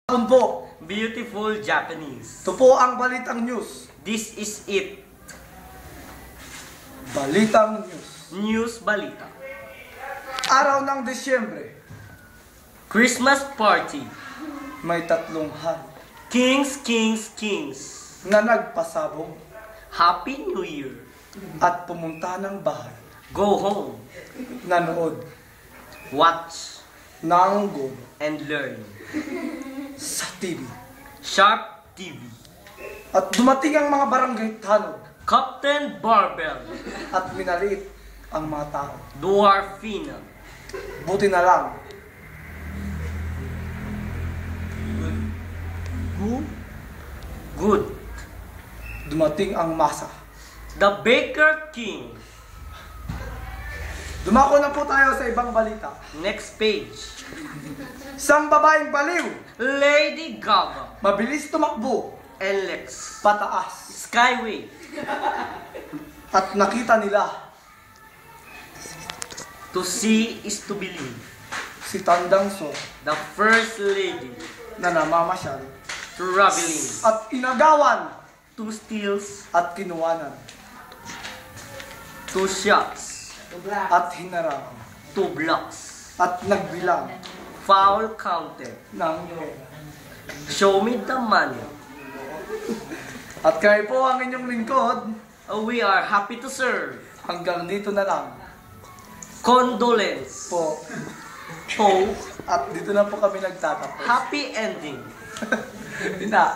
Po, Beautiful Japanese. ito po ang Balitang News. This is it. Balitang News. News Balita. Araw ng Disyembre, Christmas Party. may tatlong hari Kings na nagpasabong Happy New Year. at pumunta ng bahay. Go home. Nanood Watch ng golo and learn. sa TV. Sharp TV. At dumating ang mga barangay tanod Captain Barbell. at minaliit ang mga tao. Dwarfina. Buti na lang, Good. dumating ang masa. The Baker King. Dumako na po tayo sa ibang balita. Next page. Isang babaeng baliw, Lady Gaga. mabilis tumakbo, Alex. pataas. Skyway. At nakita nila To see is to believe. si Tandang So The First Lady. na namamasyal Traveling. at inagawan 2 steals. at kinuwanan 2 shots. at hinarang 2 blocks. at nagbilang Foul counted. ng pera. Show me the money. At kayo po ang inyong lingkod. We are happy to serve. Hanggang dito na lang Condolence. po. Po. At dito na po kami nagtatapos. Happy ending. Hindi na.